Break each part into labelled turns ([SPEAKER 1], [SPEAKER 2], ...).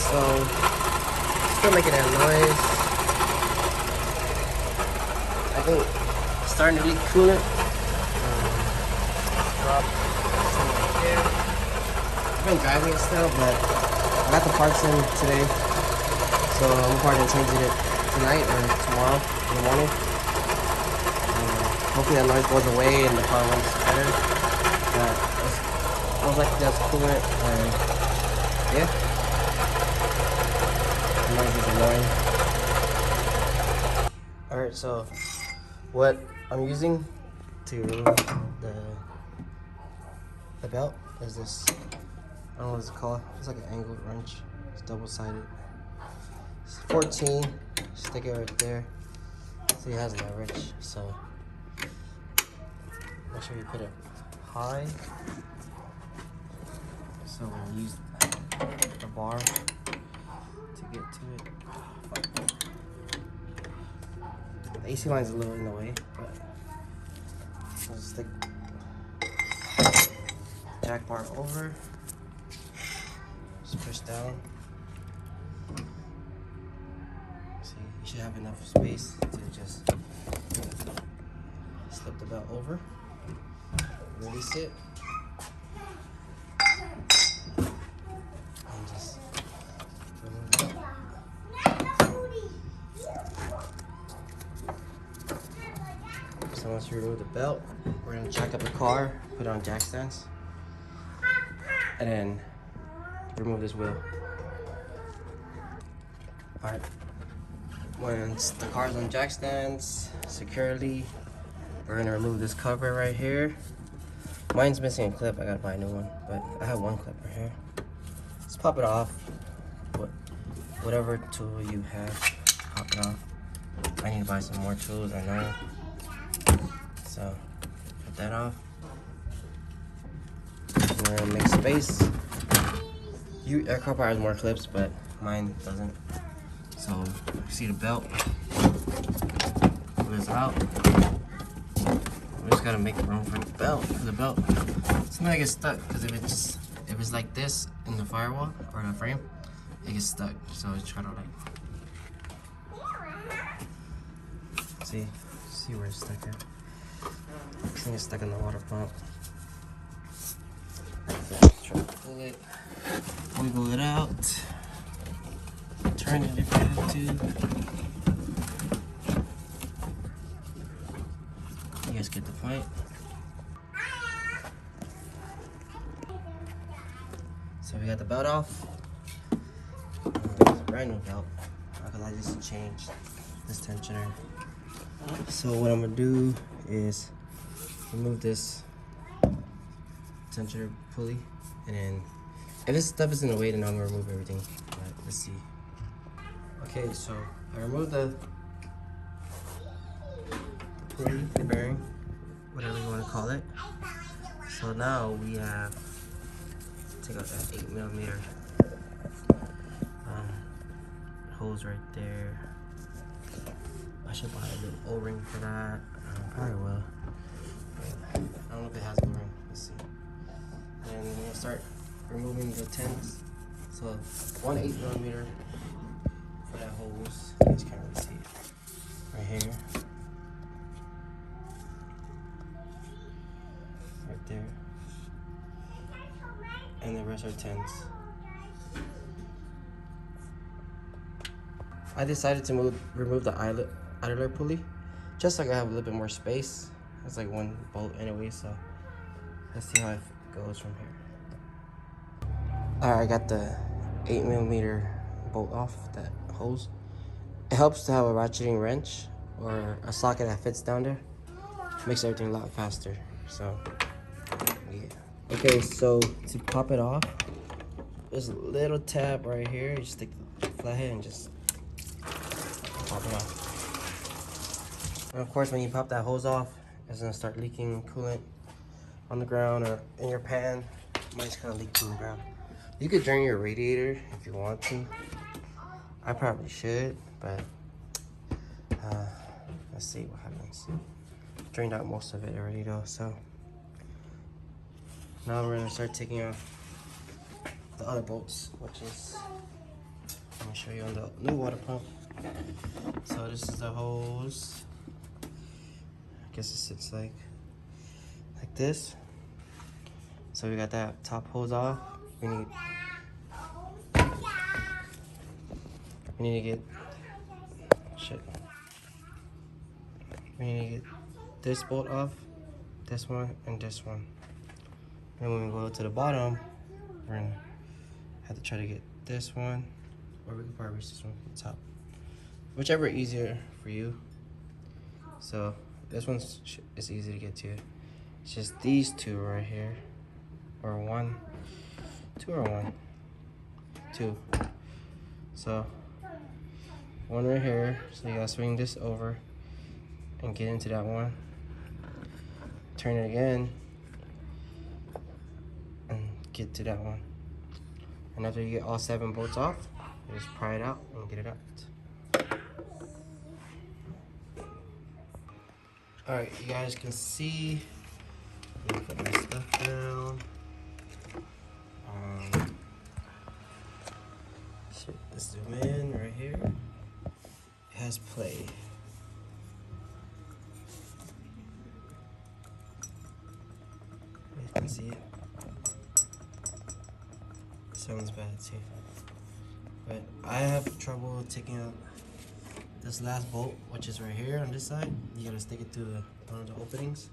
[SPEAKER 1] So, still making that noise. I think it's starting to leak coolant. Drop some right there. I've been driving it still, but I got the parts in today. So I'm probably gonna change it tonight or tomorrow in the morning. Hopefully that noise goes away and the car runs better. But most likely that's coolant, and yeah, the noise is annoying. Alright, so what I'm using to remove the belt is this, I don't know what it's called, it's like an angled wrench, it's double-sided. It's 14, stick it right there. See, it has no wrench, so make sure you put it high. So when you use the bar to get to it. The AC line's a little in the way, but I'll just stick jack bar over. Just push down. See, you should have enough space to just slip the belt over. Release it. And just remove it. So once you remove the belt, we're gonna jack up the car, put it on jack stands, and then remove this wheel. Alright. Once the car's on jack stands securely, we're gonna remove this cover right here. Mine's missing a clip, I gotta buy a new one, but I have one clip right here. Let's pop it off. Whatever tool you have, pop it off. I need to buy some more tools, I know. So, cut that off. We're gonna make space. Your car probably has more clips, but mine doesn't. So, you see the belt. Pull this out. We just gotta make room for the belt. It's not gonna get stuck, because if it's like this in the firewall or the frame, it gets stuck. So I try to like see where it's stuck at. I think it's stuck in the water pump. Try to pull it, wiggle it out, turn it if you have to. You guys get the point. So we got the belt off. It's a brand new belt because I just changed this tensioner. So what I'm gonna do is remove this tensioner pulley, and then if this stuff is in the way, then I'm gonna remove everything. But let's see. Okay, so I removed the pulley, the bearing, whatever you want to call it. So now we have to take out that 8mm hose right there. I should buy a little O-ring for that. Probably will. But I don't know if it has an O-ring. Let's see. And we're gonna start removing the tins. So 1 8mm for that hose. You guys can't really see it. Right here. Right there. And the rest are tins. I decided to remove the idler pulley just so I can have a little bit more space. It's like one bolt anyway, so let's see how it goes from here. Alright, I got the 8mm bolt off that hose. It helps to have a ratcheting wrench or a socket that fits down there. Makes everything a lot faster. So yeah. Okay, so to pop it off, there's a little tab right here. You stick the flathead and just pop it off. And of course, when you pop that hose off, it's gonna start leaking coolant on the ground or in your pan. Mine's kind of leaking on the ground. You could drain your radiator if you want to. I probably should, but let's see what happens. Drained out most of it already though, so now we're gonna start taking off the other bolts, which is Let me show you on the new water pump. So this is the hose. I guess it sits like this. So we got that top hose off. We need to get shit. We need to get this bolt off, this one, and this one. And when we go to the bottom, we're gonna have to try to get this one, or we can probably reach this one from the top. Whichever is easier for you. So this one's is easy to get to. It's just these two right here, or one, two or one, two. So one right here. So you gotta swing this over and get into that one. Turn it again and get to that one. And after you get all 7 bolts off, you just pry it out and get it out. Alright, you guys can see. Let me put my stuff down. Shit, let's zoom in right here. It has play. You can see it. Sounds bad too. But I have trouble taking out this last bolt, which is right here on this side. You gotta stick it through one of the openings.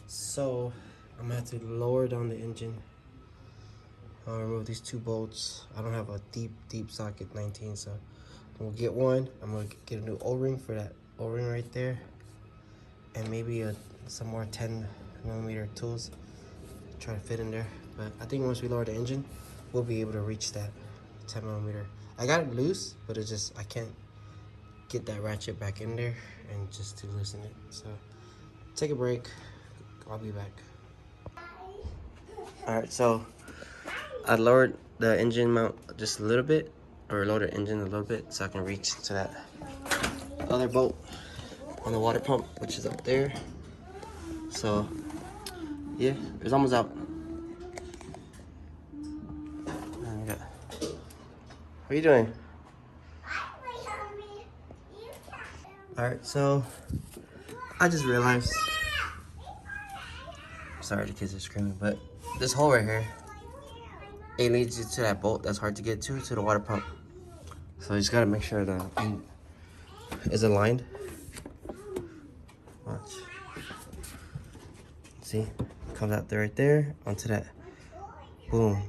[SPEAKER 1] So I'm gonna have to lower down the engine. I'll remove these 2 bolts. I don't have a deep socket 19, so we'll get one. I'm gonna get a new O-ring for that O-ring right there, and maybe some more 10mm tools. Try to fit in there. But I think once we lower the engine, we'll be able to reach that 10mm. I got it loose, but it's just I can't get that ratchet back in there and just to loosen it. So take a break. I'll be back. Alright, so I lowered the engine mount just a little bit, or lowered the engine a little bit so I can reach to that other bolt on the water pump, which is up there. So yeah, it's almost out. What are you doing? Alright, so I just realized, sorry the kids are screaming, but this hole right here, it leads you to that bolt that's hard to get to the water pump. So you just gotta make sure the end is aligned. Watch. See? Comes out there right there onto that. Boom.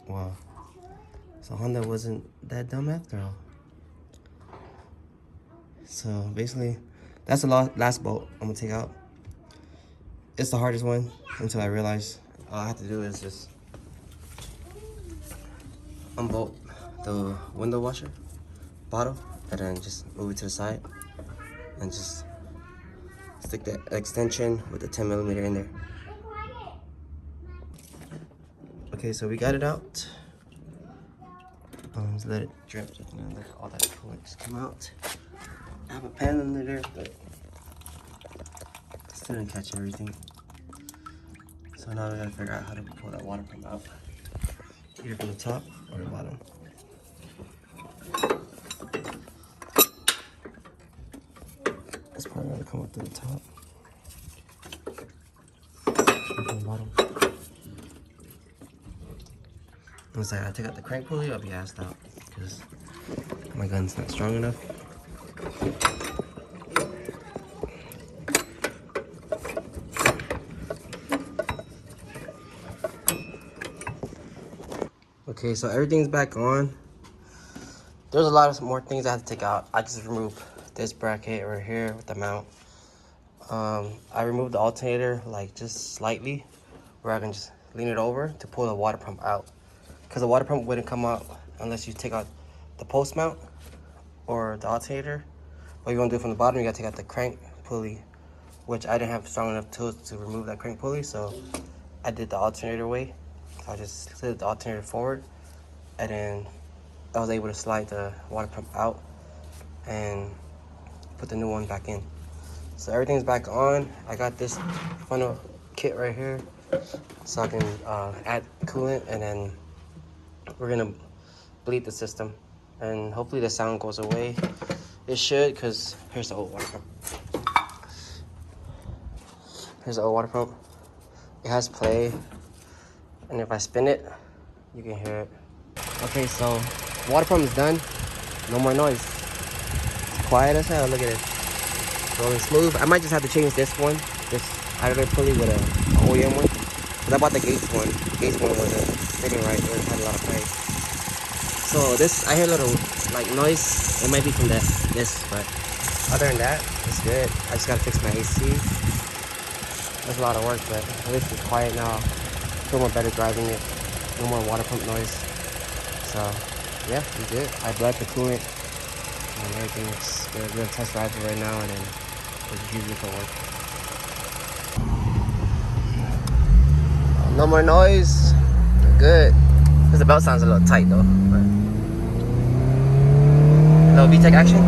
[SPEAKER 1] Wow. So Honda wasn't that dumb after all. So basically, that's the last bolt I'm gonna take out. It's the hardest one until I realize all I have to do is just unbolt the window washer bottle and then just move it to the side and just stick that extension with the 10mm in there. Okay, so we got it out. Just let it drip, and let all that coolant just come out. I have a pan under there, but still didn't catch everything. So now we gotta figure out how to pull that water pump out, either from the top or the bottom. This part gotta come up to the top. From the bottom. Once I take out the crank pulley, I'll be assed out because my gun's not strong enough. Okay, so everything's back on. There's a lot of more things I have to take out. I just removed this bracket right here with the mount. I removed the alternator like just slightly, where I can just lean it over to pull the water pump out. Because the water pump wouldn't come out unless you take out the post mount or the alternator. What you're gonna do from the bottom, you gotta take out the crank pulley, which I didn't have strong enough tools to remove that crank pulley, so I did the alternator way. So I just slid the alternator forward, and then I was able to slide the water pump out and put the new one back in. So everything's back on. I got this funnel kit right here, so I can add coolant, and then we're gonna bleed the system and hopefully the sound goes away. It should, because here's the old water pump. Here's the old water pump. It has play, and if I spin it, you can hear it. Okay, so water pump is done. No more noise. Quiet as hell. Look at it. Rolling smooth. I might just have to change this one, this idler pulley with a OEM one. Because I bought the Gates one. The Gates one wasn't fitting right. It had a lot of play. So this, I hear a little like noise. It might be from this, but other than that, it's good. I just gotta fix my AC. That's a lot of work, but at least it's quiet now. I feel more better driving it. No more water pump noise. So yeah, we good. I bled the coolant and everything looks good. We're gonna test drive it right now, and then we'll just use it for work. No more noise. We're good. Because the belt sounds a little tight though. But... Little VTEC action.